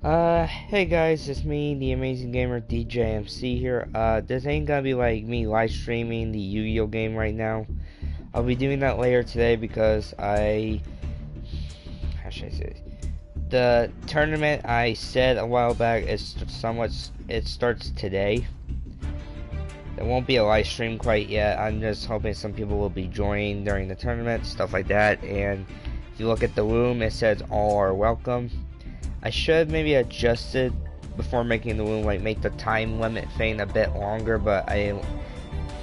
Hey guys, it's me, the Amazing Gamer DJMC here. This ain't gonna be like me live streaming the Yu-Gi-Oh game right now. I'll be doing that later today because how should I say this? The tournament I said a while back it starts today. There won't be a live stream quite yet. I'm just hoping some people will be joining during the tournament, stuff like that. And if you look at the room, it says all are welcome. I should maybe adjust it before making the room, like make the time limit thing a bit longer, but I didn't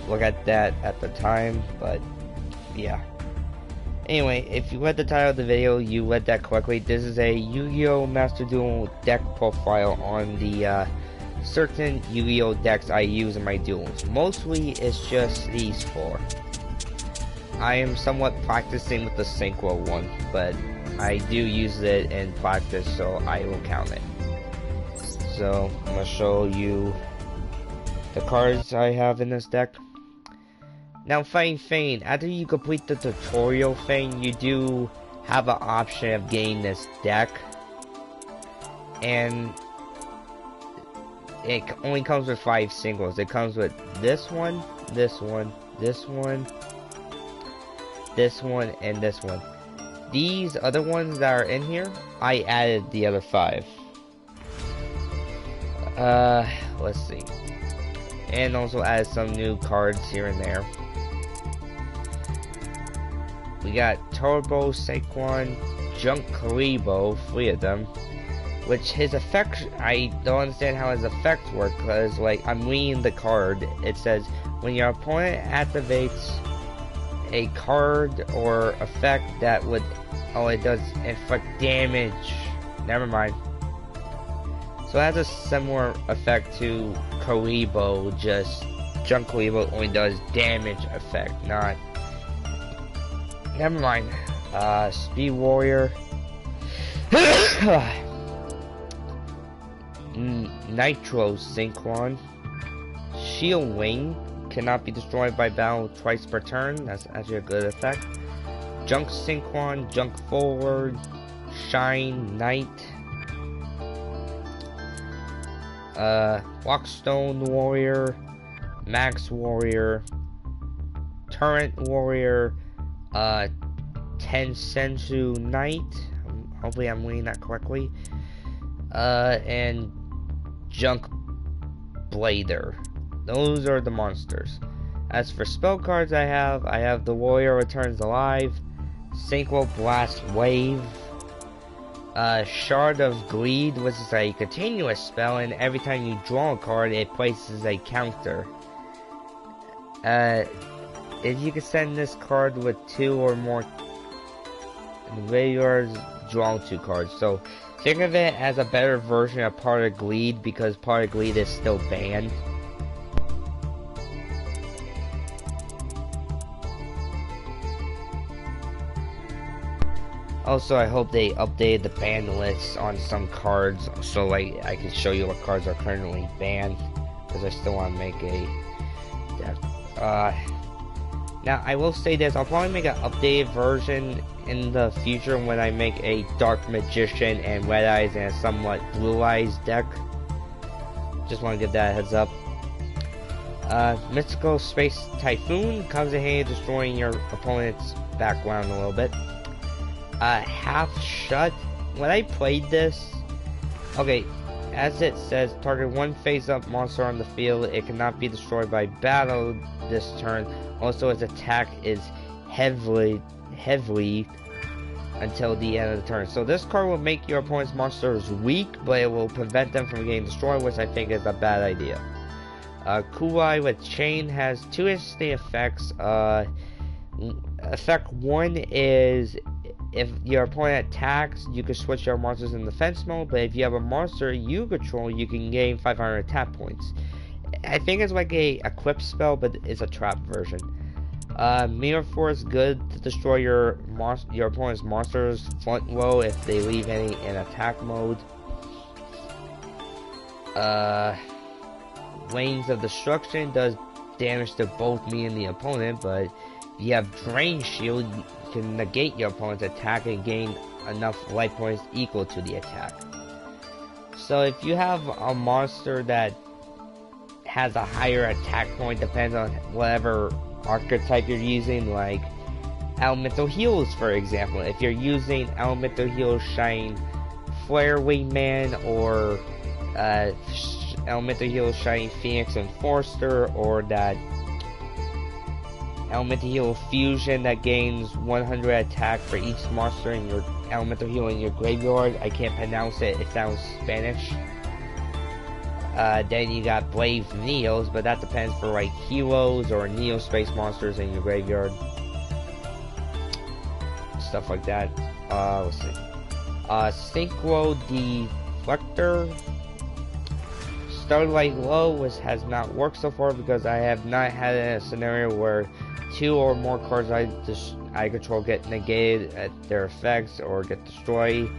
look at that at the time, but yeah. Anyway, if you read the title of the video, you read that correctly. This is a Yu-Gi-Oh! Master Duel deck profile on the certain Yu-Gi-Oh! Decks I use in my duels. Mostly it's just these four. I am somewhat practicing with the Synchro one, but I do use it in practice, so I will count it. So, I'm going to show you the cards I have in this deck. Now, funny thing, after you complete the tutorial thing, you do have an option of getting this deck. And it only comes with 5 singles. It comes with this one, this one, this one, this one, and this one. These other ones that are in here, I added the other 5. Let's see. And also added some new cards here and there. We got Turbo, Saquon, Junk Karibo, 3 of them. Which his effects, I don't understand how his effects work, because like I'm reading the card. It says when your opponent activates a card or effect that would, oh, it does inflict damage. Never mind. So it has a similar effect to Karibo, just Junk Karibo only does damage effect, not. Never mind. Speed Warrior. Nitro Synchron. Shield Wing. Cannot be destroyed by battle twice per turn. That's actually a good effect. Junk Synchron, Junk Forward, Shine Knight, Rockstone Warrior, Max Warrior, Turret Warrior, Tensensu Knight. Hopefully I'm reading that correctly. And Junk Blader. Those are the monsters. As for spell cards I have the Warrior Returns Alive, Synchro Blast Wave, Shard of Greed, which is a continuous spell, and every time you draw a card, it places a counter. If you can send this card with 2 or more, regulars draw 2 cards. So think of it as a better version of Part of Greed, because Part of Greed is still banned. Also, I hope they updated the ban list on some cards, so like I can show you what cards are currently banned, because I still want to make a deck. Now I will say this: I'll probably make an updated version in the future when I make a Dark Magician and Red Eyes and a somewhat Blue Eyes deck. Just want to give that a heads up. Mythical Space Typhoon comes in handy, destroying your opponent's background a little bit. Half Shut. When I played this, okay, as it says, target 1 face-up monster on the field. It cannot be destroyed by battle this turn. Also, its attack is heavily until the end of the turn. So this card will make your opponent's monsters weak, but it will prevent them from getting destroyed, which I think is a bad idea. Kuai with Chain has 2 interesting effects. Effect 1 is, if your opponent attacks, you can switch your monsters in defense mode, but if you have a monster you control, you can gain 500 attack points. I think it's like a equip spell, but it's a trap version. Mirror Force, good to destroy your opponent's monsters front row if they leave any in attack mode. Reigns of Destruction does damage to both me and the opponent, but if you have Drain Shield, you can negate your opponent's attack and gain enough life points equal to the attack. So if you have a monster that has a higher attack point, depends on whatever archetype you're using, like Elemental Heals, for example. If you're using Elemental Heals Shine Flare Wingman, or Elemental Heals Shine Phoenix Enforcer, or that Elemental Heal Fusion that gains 100 attack for each monster in your Elemental Heal in your graveyard. I can't pronounce it, it sounds Spanish. Then you got Brave Neos, but that depends for like heroes or Neo Space monsters in your graveyard. Stuff like that. Let's see. Synchro Deflector. Starlight Low has not worked so far because I have not had a scenario where 2 or more cards I control get negated at their effects or get destroyed.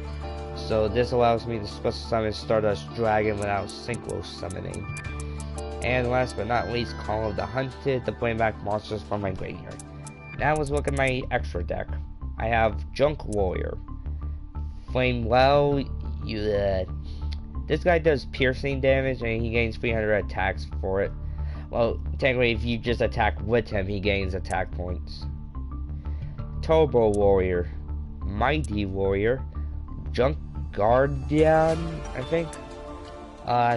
So this allows me to special summon Stardust Dragon without Synchro summoning. And last but not least, Call of the Hunted to bring back monsters from my graveyard. Now let's look at my extra deck. I have Junk Warrior. Flame Well, this guy does piercing damage and he gains 300 attacks for it. Well, technically if you just attack with him, he gains attack points. Turbo Warrior. Mighty Warrior. Junk Guardian, I think.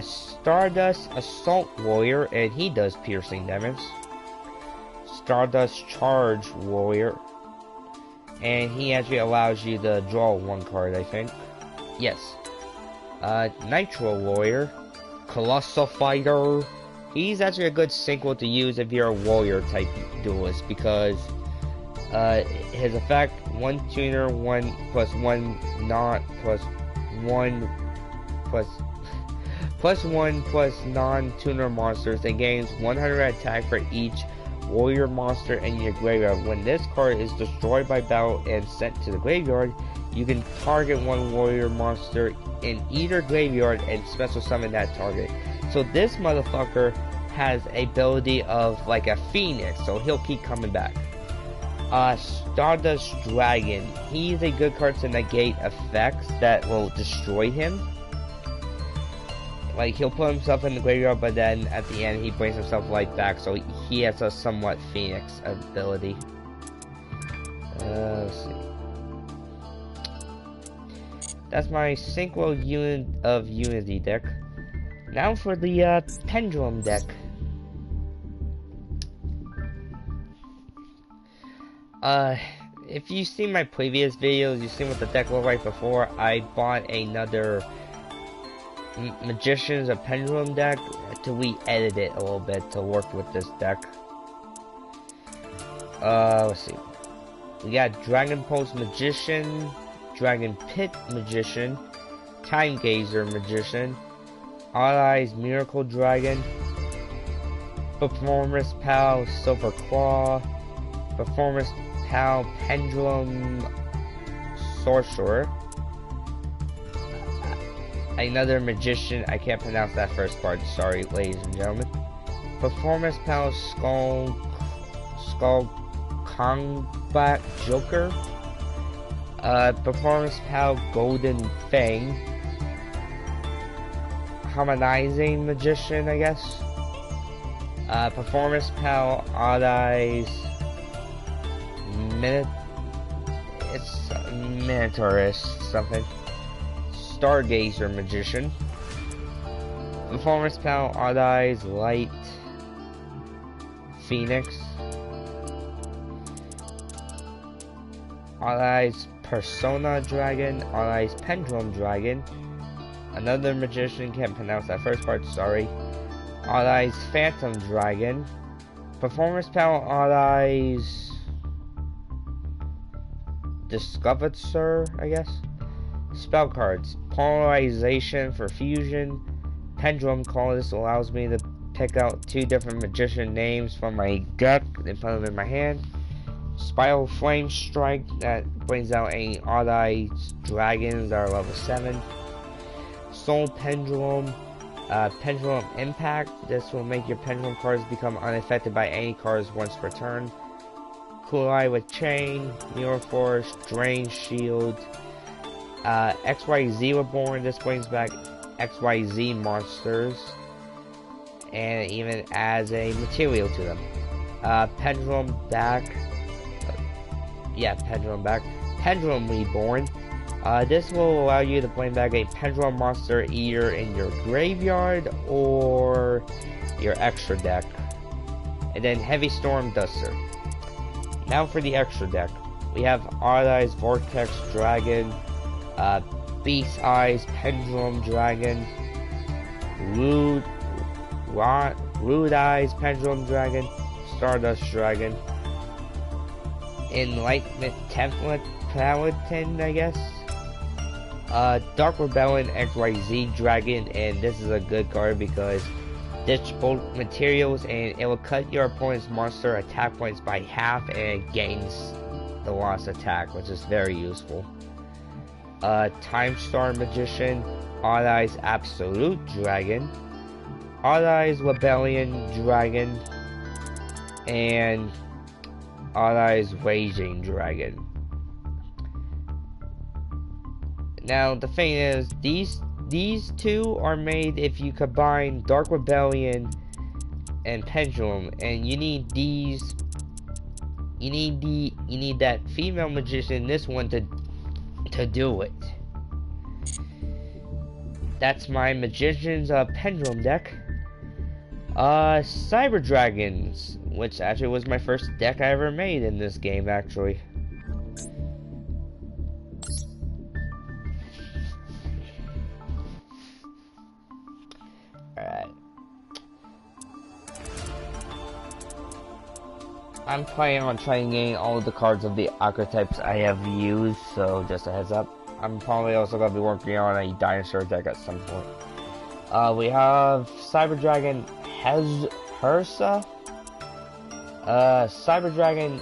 Stardust Assault Warrior, and he does piercing damage. Stardust Charge Warrior, and he actually allows you to draw 1 card, I think. Yes. Nitro Warrior. Colossal Fighter. He's actually a good synchro to use if you're a warrior type duelist, because his effect, 1 tuner, 1 plus 1 not plus 1 plus 1 plus non-tuner monsters, and gains 100 attack for each warrior monster in your graveyard. When this card is destroyed by battle and sent to the graveyard, you can target 1 warrior monster in either graveyard and special summon that target. So this motherfucker has a ability of like a phoenix, so he'll keep coming back. Stardust Dragon. He's a good card to negate effects that will destroy him. Like, he'll put himself in the graveyard, but then at the end he brings himself right back, so he has a somewhat phoenix ability. Let's see. That's my Synchro Unit of Unity deck. Now for the Pendulum Deck. If you've seen my previous videos, you've seen what the deck looked like before. I bought another Magicians of Pendulum deck to re-edit it a little bit to work with this deck. Let's see. We got Dragon Pulse Magician, Dragon Pit Magician, Time Gazer Magician, Odd Eyes Miracle Dragon, Performance Pal Silver Claw, Performance Pal Pendulum Sorcerer, another Magician, I can't pronounce that first part, sorry ladies and gentlemen, Performance Pal Skull Combat Joker, Performance Pal Golden Fang, Harmonizing Magician, I guess, Performance Pal Odd Eyes it's Minotaurist something, Stargazer Magician, Performance Pal Odd Eyes Light Phoenix, Odd Eyes Persona Dragon, Odd Eyes Pendulum Dragon, another Magician, can't pronounce that first part, sorry, Odd Eyes Phantom Dragon, Performance Pal Odd Eyes Discovered Sir, I guess. Spell cards. Polarization for fusion. Pendulum Call. This allows me to pick out 2 different magician names from my deck and put them in my hand. Spiral Flame Strike. That brings out any Odd Eyes dragons that are level 7. Soul Pendulum. Pendulum Impact. This will make your pendulum cards become unaffected by any cards once per turn. Cool Eye with Chain, Mirror Force, Drain Shield, XYZ Reborn. This brings back XYZ monsters, and it even adds a material to them. Pendulum Deck. Pendulum Deck. Pendulum Reborn. This will allow you to bring back a Pendulum monster either in your graveyard or your extra deck. And then Heavy Storm Duster. Now for the extra deck. We have Odd Eyes Vortex Dragon, Beast Eyes Pendulum Dragon, Rude Eyes Pendulum Dragon, Stardust Dragon, Enlightenment Template Paladin, I guess. Dark Rebellion XYZ Dragon, and this is a good card because ditch both materials and it will cut your opponent's monster attack points by half and it gains the lost attack, which is very useful. Time Star Magician, Odd Eyes Absolute Dragon, Odd Eyes Rebellion Dragon, and Odd Eyes Raging Dragon. Now the thing is, these two are made if you combine Dark Rebellion and Pendulum, and you need these. You need that female magician, this one, to do it. That's my Magician's Pendulum deck. Cyber Dragons, which actually was my first deck I ever made in this game, actually. Alright. I'm planning on trying getting all of the cards of the archetypes I have used, so just a heads up. I'm probably also going to be working on a dinosaur deck at some point. We have Cyber Dragon Hersa, Cyber Dragon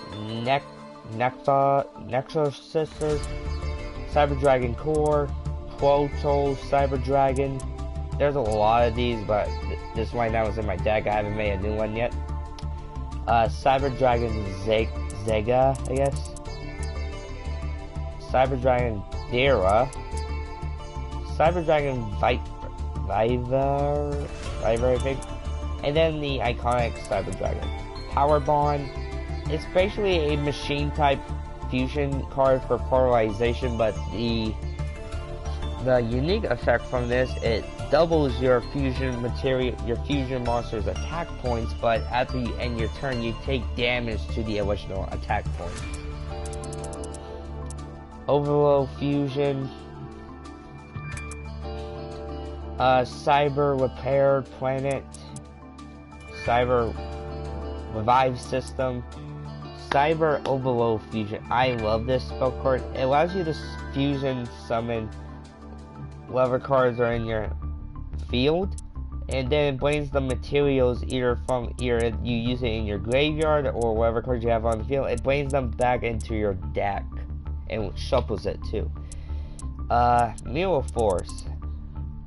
Necrosisters, Cyber Dragon Core, Proto Cyber Dragon. There's a lot of these, but this right now is in my deck. I haven't made a new one yet. Cyber Dragon Zega, I guess. Cyber Dragon Dera. Cyber Dragon Viver, I think. And then the iconic Cyber Dragon. Power Bond. It's basically a machine type fusion card for polarization, but the unique effect from this, it doubles your fusion material, your fusion monster's attack points, but after you end your turn, you take damage to the original attack points. Overload Fusion, Cyber Repair Planet, Cyber Revive System, Cyber Overload Fusion. I love this spell card. It allows you to fusion summon whatever cards are in your field, and then it brings the materials either you use it in your graveyard or whatever cards you have on the field. It brings them back into your deck and shuffles it too. Mirror Force.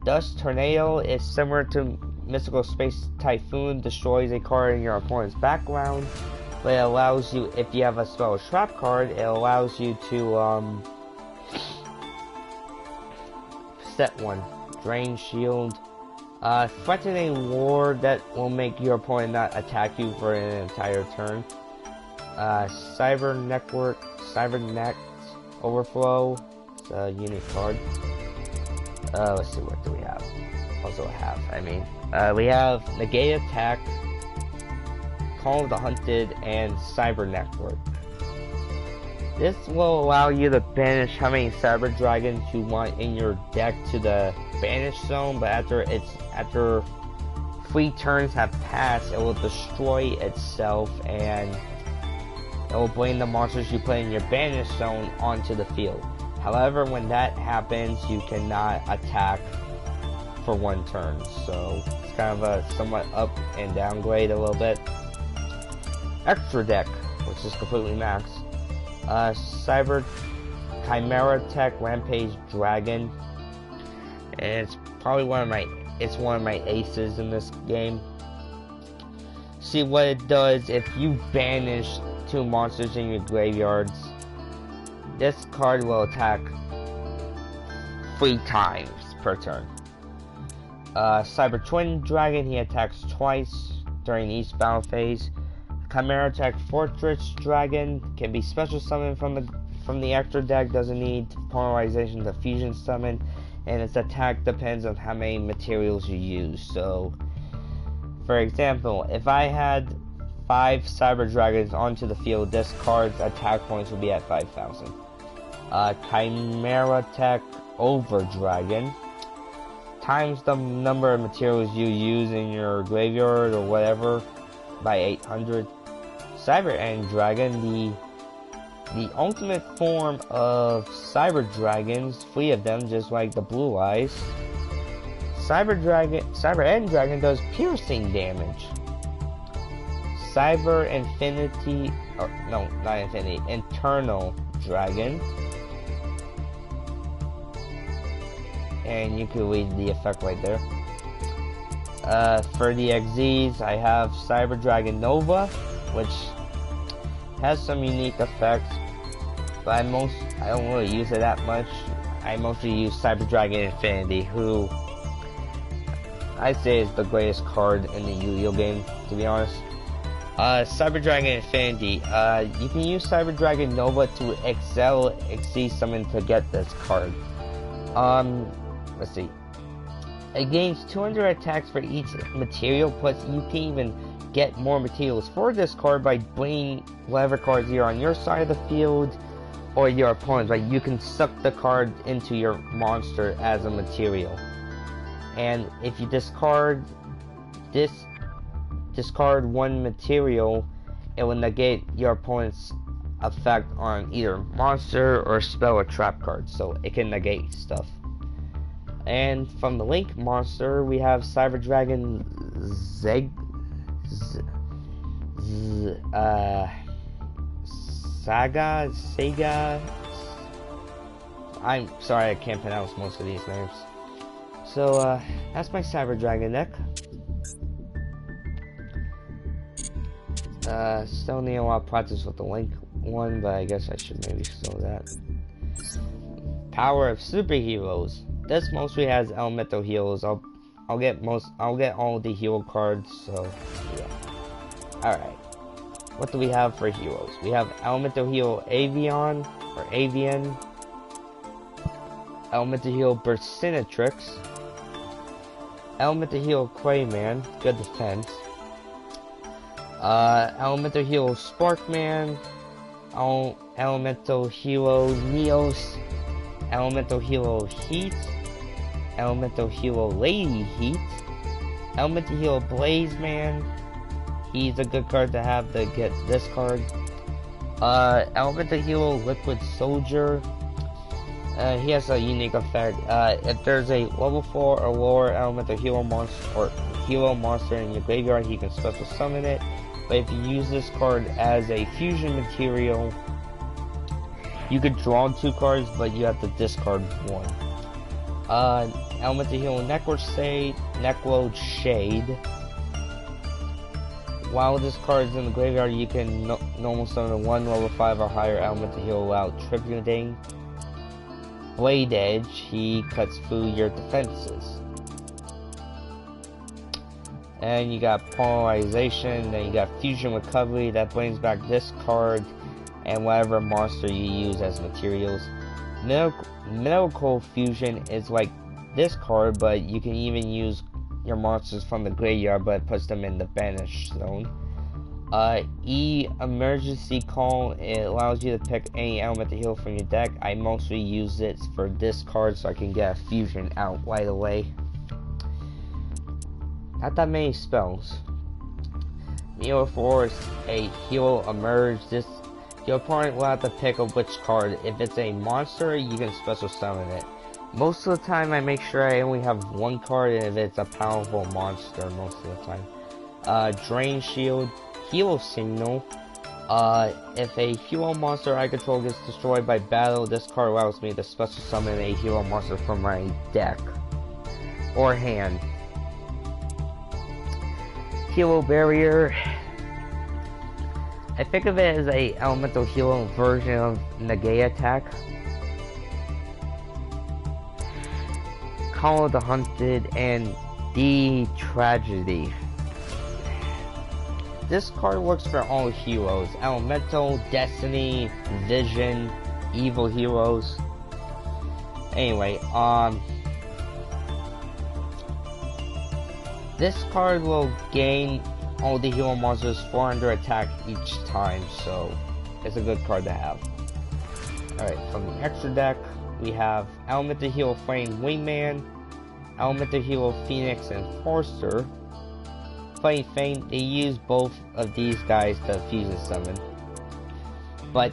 Dust Tornado is similar to Mythical Space Typhoon, destroys a card in your opponent's background, but it allows you, if you have a spell trap card, it allows you to set one. Drain Shield. Threatening War that will make your opponent not attack you for an entire turn. Cyber Network, Cyber Net Overflow. It's a unique card. Let's see, what do we have? Also have, we have Negate Attack, Call of the Hunted, and Cyber Network. This will allow you to banish how many Cyber Dragons you want in your deck to the banish zone, but after 3 turns have passed, it will destroy itself and it will bring the monsters you put in your banish zone onto the field. However, when that happens, you cannot attack for 1 turn, so it's kind of a somewhat up and downgrade a little bit. Extra deck, which is completely maxed. Cyber Chimera Tech Rampage Dragon, and it's probably one of my aces in this game. See what it does if you banish 2 monsters in your graveyards. This card will attack 3 times per turn. Cyber Twin Dragon, he attacks twice during each battle phase. Chimera Tech Fortress Dragon can be special summoned from the extra deck, doesn't need polarization to fusion summon, and its attack depends on how many materials you use. So, for example, if I had 5 Cyber Dragons onto the field, this card's attack points will be at 5,000. Chimera Tech Over Dragon times the number of materials you use in your graveyard or whatever by 800. Cyber End Dragon, the ultimate form of Cyber Dragons, 3 of them, just like the Blue Eyes. Cyber End Dragon does piercing damage. Cyber Infinity, no, not Infinity, Internal Dragon. And you can read the effect right there. For the XZs, I have Cyber Dragon Nova, which has some unique effects, but I don't really use it that much. I mostly use Cyber Dragon Infinity, who I say is the greatest card in the Yu-Gi-Oh game, to be honest. Cyber Dragon Infinity, you can use Cyber Dragon Nova to XZ summon to get this card. Let's see. It gains 200 attacks for each material, plus you can even get more materials for this card by bringing whatever cards are on your side of the field or your opponent's. Right? You can suck the card into your monster as a material. And if you discard one material, it will negate your opponent's effect on either monster or spell or trap cards, so it can negate stuff. And from the Link monster, we have Cyber Dragon Sega. I'm sorry, I can't pronounce most of these names. So, that's my Cyber Dragon deck. Still need a lot of practice with the Link one, but I guess I should maybe show that. Power of Superheroes. This mostly has elemental heals. I'll get all the hero cards, so yeah. Alright. What do we have for heroes? We have elemental heal Avian or Avian. Elemental heal Burstinatrix. Elemental heal Crayman, good defense. Elemental heal Sparkman. Elemental hero Neos. Elemental hero Heat. Elemental hero Lady Heat. Elemental hero Blazeman. He's a good card to have to get this card. Elemental hero Liquid Soldier. He has a unique effect. If there's a level 4 or lower elemental hero monster in your graveyard, he can special summon it. But if you use this card as a fusion material, you could draw 2 cards, but you have to discard 1. Elemental hero Necro Shade. While this card is in the graveyard, you can normal summon 1 level 5 or higher elemental hero without tributing. Blade Edge, he cuts through your defenses. And you got Polarization, then you got Fusion Recovery, that brings back this card and whatever monster you use as materials. Mythical Fusion is like this card, but you can even use your monsters from the graveyard, but it puts them in the banish zone. Emergency Call, it allows you to pick any element to heal from your deck. I mostly use it for this card so I can get a fusion out right away. Not that many spells. Mirror Force, a hero emerge. Your opponent will have to pick up which card. If it's a monster, you can special summon it. Most of the time I make sure I only have 1 card, and if it's a powerful monster most of the time. Drain Shield, Hero Signal. If a hero monster I control gets destroyed by battle, this card allows me to special summon a hero monster from my deck or hand. Hero Barrier. I think of it as a elemental hero version of Negate Attack. Call of the Hunted and The Tragedy. This card works for all heroes. Elemental, Destiny, Vision, Evil heroes. Anyway, this card will gain all the hero monsters 400 attack each time, so it's a good card to have. Alright, from the extra deck, we have Elemental Hero Flame Wingman, Elemental Hero Phoenix Enforcer. Funny thing, they use both of these guys to fusion summon. But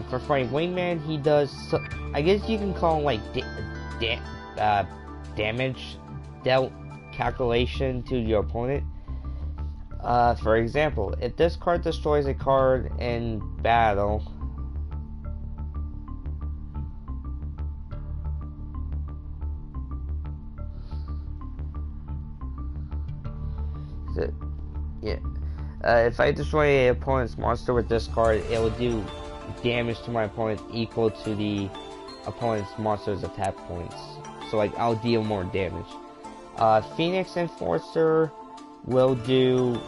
for Flame Wingman, he does, I guess you can call him like damage dealt calculation to your opponent. For example, if this card destroys a card in battle, if I destroy an opponent's monster with this card, it will do damage to my opponent equal to the opponent's monster's attack points. So like, I'll deal more damage. Phoenix Enforcer will do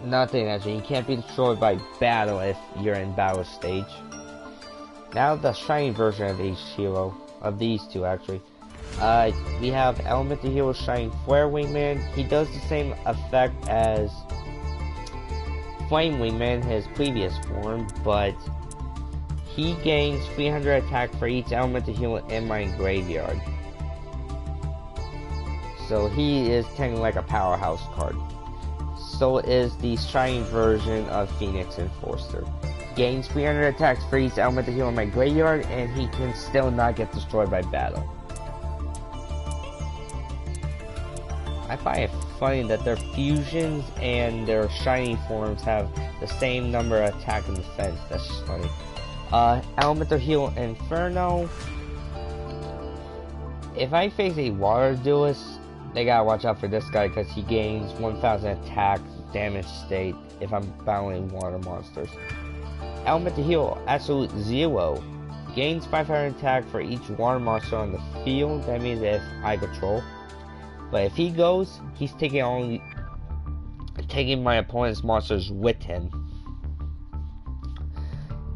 nothing actually. You can't be destroyed by battle if you're in battle stage. Now the shiny version of each hero, of these two actually. We have Elemental Hero Shining Flare Wingman. He does the same effect as Flame Wingman, his previous form, but he gains 300 attack for each Elemental Hero in my graveyard. So he is technically like a powerhouse card. So is the shiny version of Phoenix Enforcer. Gains 300 attacks for each Elemental Hero in my graveyard, and he can still not get destroyed by battle. I find it funny that their fusions and their shiny forms have the same number of attack and defense. That's just funny. Elemental Hero Inferno. If I face a water duelist, they gotta watch out for this guy because he gains 1000 attack damage state if I'm battling water monsters. Elemental Hero Absolute Zero. Gains 500 attack for each water monster on the field. That means if I control. But if he goes, he's taking my opponent's monsters with him.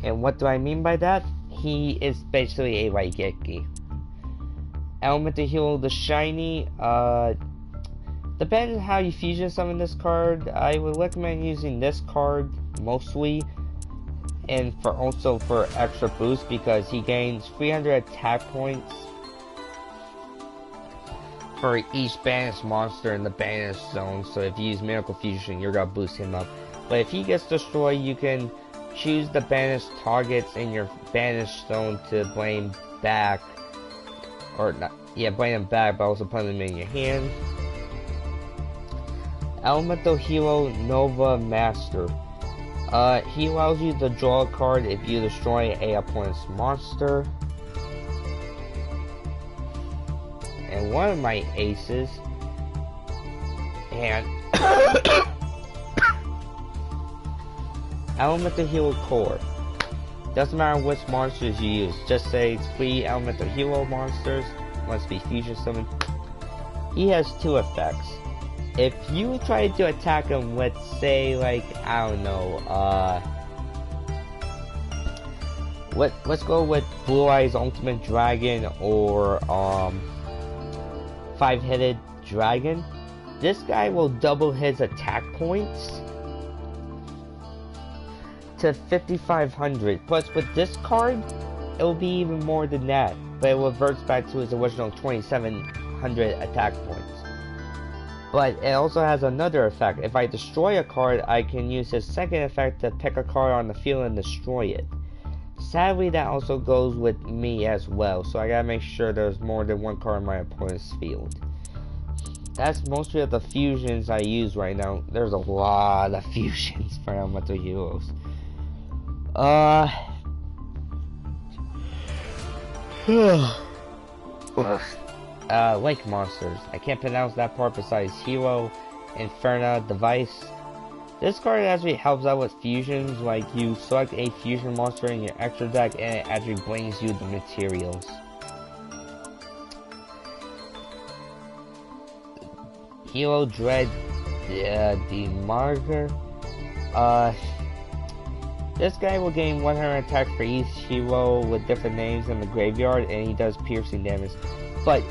And what do I mean by that? He is basically a Raigeki. Elemental Hero the Shiny, depends on how you fusion summon this card. I would recommend using this card mostly, and also for extra boost because he gains 300 attack points for each banished monster in the banished zone. So if you use Mythical Fusion, you're gonna boost him up. But if he gets destroyed, you can choose the banished targets in your banished zone to blame back, or not, yeah, blame them back, but also put them in your hand. Elemental Hero Nova Master. He allows you to draw a card if you destroy a opponent's monster. And one of my aces, and Elemental Hero Core. Doesn't matter which monsters you use, just say it's 3 Elemental Hero monsters, must be fusion summoned. He has 2 effects. If you try to attack him with, say, like, I don't know, let's go with Blue Eyes Ultimate Dragon or 5-headed dragon. This guy will double his attack points to 5,500. Plus with this card, it will be even more than that, but it reverts back to his original 2,700 attack points. But it also has another effect. If I destroy a card, I can use his second effect to pick a card on the field and destroy it. Sadly, that also goes with me as well, so I gotta make sure there's more than one card in my opponent's field. That's mostly of the fusions I use right now. There's a lot of fusions for Elemental Heroes. Lake monsters. I can't pronounce that part besides Hero, Inferno, Device. This card actually helps out with fusions, like you select a fusion monster in your extra deck and it actually brings you the materials. Hero Dread the Martyr. This guy will gain 100 attacks for each hero with different names in the graveyard, and he does piercing damage. But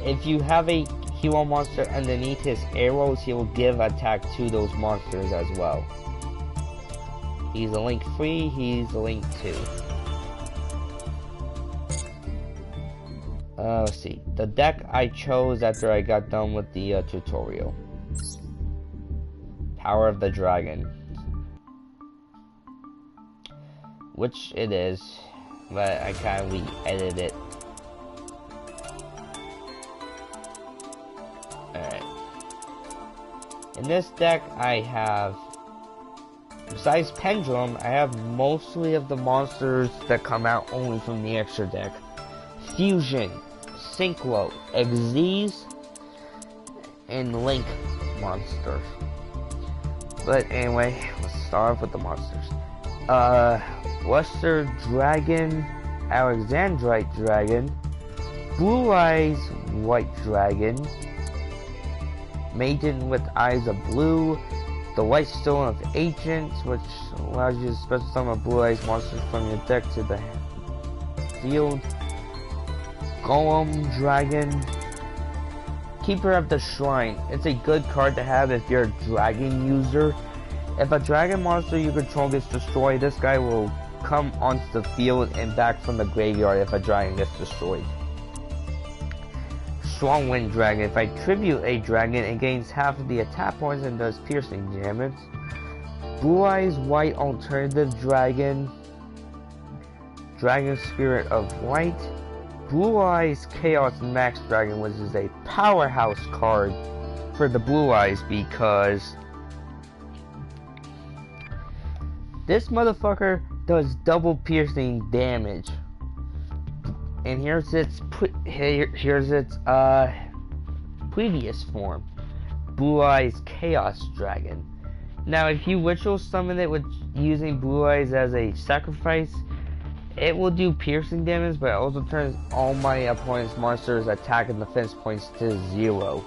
if you have a hero monster underneath his arrows, he will give attack to those monsters as well. He's a link 3, he's a link 2. Let's see. The deck I chose after I got done with the tutorial. Power of the Dragon. Which it is, but I kind of re-edited it. Alright. In this deck I have, besides Pendulum, I have mostly of the monsters that come out only from the extra deck. Fusion, Synchro, Xyz, and Link monsters. But anyway, let's start off with the monsters. Luster Dragon, Alexandrite Dragon, Blue Eyes White Dragon, Maiden with Eyes of Blue, the White Stone of Agents, which allows you to special summon Blue Eyes monsters from your deck to the field, Golem Dragon, Keeper of the Shrine. It's a good card to have if you're a dragon user. If a dragon monster you control gets destroyed, this guy will come onto the field and back from the graveyard if a dragon gets destroyed. Strong Wind Dragon. If I tribute a dragon, it gains half of the attack points and does piercing damage. Blue Eyes White Alternative Dragon, Dragon Spirit of Light, Blue Eyes Chaos Max Dragon, which is a powerhouse card for the Blue Eyes because this motherfucker does double piercing damage. And here's its previous form, Blue Eyes Chaos Dragon. Now, if you ritual summon it with using Blue Eyes as a sacrifice, it will do piercing damage, but it also turns all my opponent's monsters' attack and defense points to 0.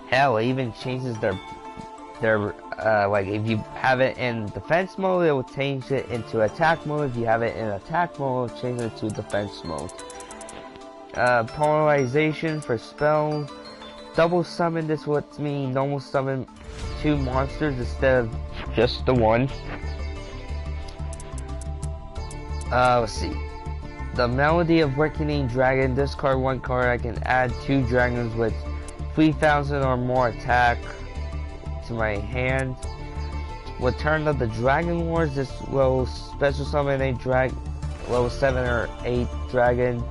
Hell, it even changes their like if you have it in defense mode, it will change it into attack mode. If you have it in attack mode, it will change it to defense mode. Polarization for spells. Double summon, this lets me normal summon 2 monsters instead of just the one. Let's see. The Melody of Reckoning Dragon. Discard 1 card. I can add 2 dragons with 3,000 or more attack to my hand. Return of the Dragon Lords. This will special summon a level 7 or 8 dragon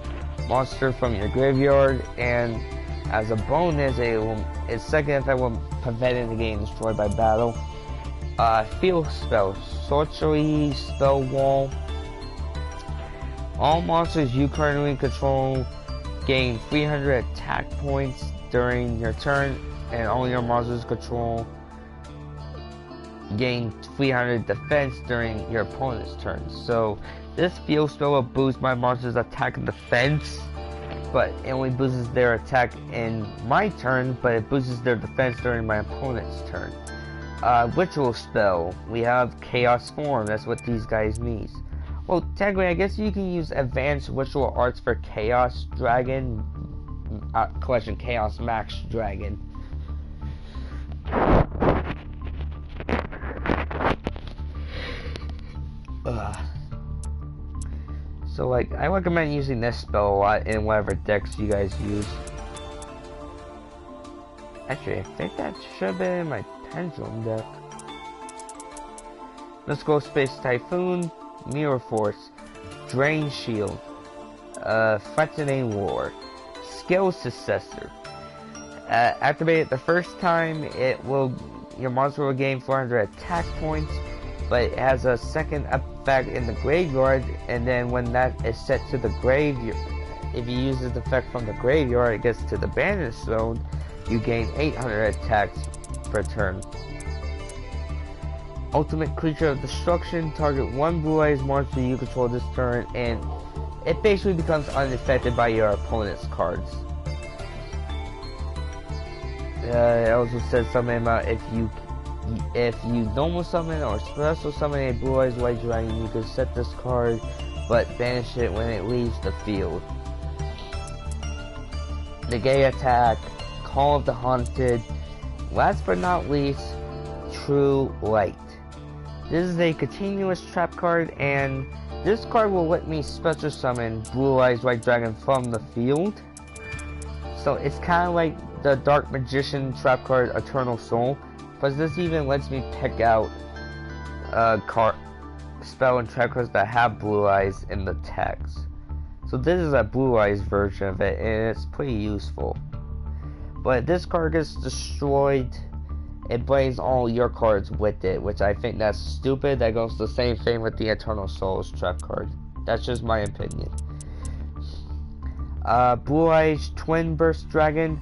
monster from your graveyard, and as a bonus, its second effect will prevent it from getting destroyed by battle. Field Spell. Sorcery Spell Wall. All monsters you currently control gain 300 attack points during your turn, and all your monsters control gain 300 defense during your opponent's turn. So this field spell will boost my monster's attack and defense, but it only boosts their attack in my turn, but it boosts their defense during my opponent's turn. Ritual spell. We have Chaos Form. That's what these guys need. Well, technically, I guess you can use Advanced Ritual Arts for Chaos Dragon collection, Chaos Max Dragon. So, like, I recommend using this spell a lot in whatever decks you guys use. Actually, I think that should have been in my Pendulum deck. Let's go Space Typhoon, Mirror Force, Drain Shield, Threatening War, Skill Successor. Activated the first time, your monster will gain 400 attack points, but it has a second effect in the graveyard, and then when that is set to the graveyard, if you use this effect from the graveyard, it gets to the Bandit Zone, you gain 800 attacks per turn. Ultimate Creature of Destruction. Target 1 Blue Eyes monster you control this turn, and it basically becomes unaffected by your opponent's cards. It also said something about if you normal summon or special summon a Blue Eyes White Dragon, you can set this card, but banish it when it leaves the field. Negate attack, Call of the Haunted. Last but not least, True Light. This is a continuous trap card, and this card will let me special summon Blue Eyes White Dragon from the field. So it's kind of like the Dark Magician trap card Eternal Soul, but this even lets me pick out spell and trap cards that have Blue Eyes in the text. So this is a Blue Eyes version of it, and it's pretty useful. But this card gets destroyed, it brings all your cards with it, which I think that's stupid. That goes the same thing with the Eternal Souls trap card. That's just my opinion. Blue Eyes Twin Burst Dragon.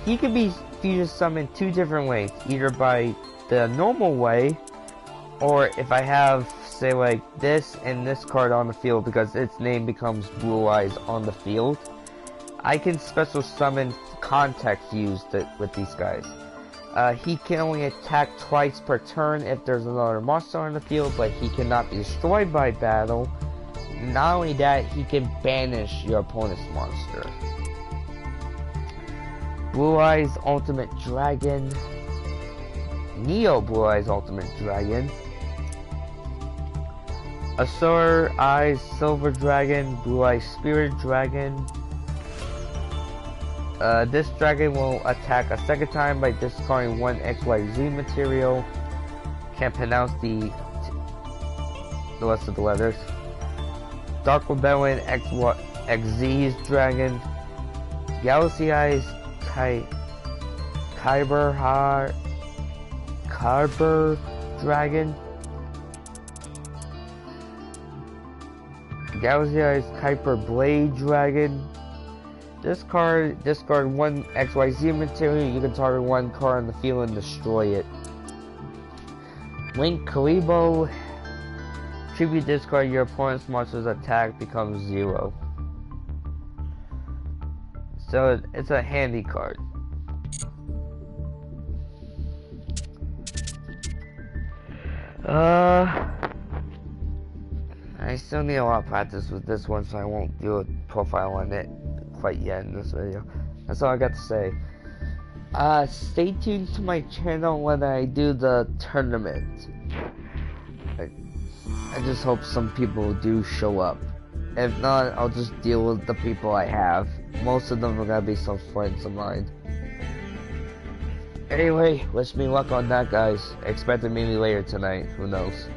He can be fusion summoned two different ways, either by the normal way, or if I have, say, like this and this card on the field because its name becomes Blue Eyes on the field, I can special summon Contact Fuse with these guys. He can only attack twice per turn if there's another monster on the field, but he cannot be destroyed by battle. Not only that, he can banish your opponent's monster. Blue Eyes Ultimate Dragon. Neo Blue Eyes Ultimate Dragon. Azure Eyes Silver Dragon. Blue Eyes Spirit Dragon. This dragon will attack a second time by discarding one XYZ material. Can't pronounce the rest of the letters. Dark Rebellion XZ's Dragon. Galaxy Eyes Kyber Dragon. Galaxy Eyes Kuiper Blade Dragon. This card, discard one XYZ material, you can target one card on the field and destroy it. Link Kalibo. Tribute discard, your opponent's monster's attack becomes 0. So it's a handy card. I still need a lot of practice with this one, so I won't do a profile on it quite yet in this video. That's all I got to say. Stay tuned to my channel when I do the tournament. I just hope some people do show up. If not, I'll just deal with the people I have. Most of them are gonna be some friends of mine. Anyway, wish me luck on that, guys. Expect to meet me later tonight. Who knows?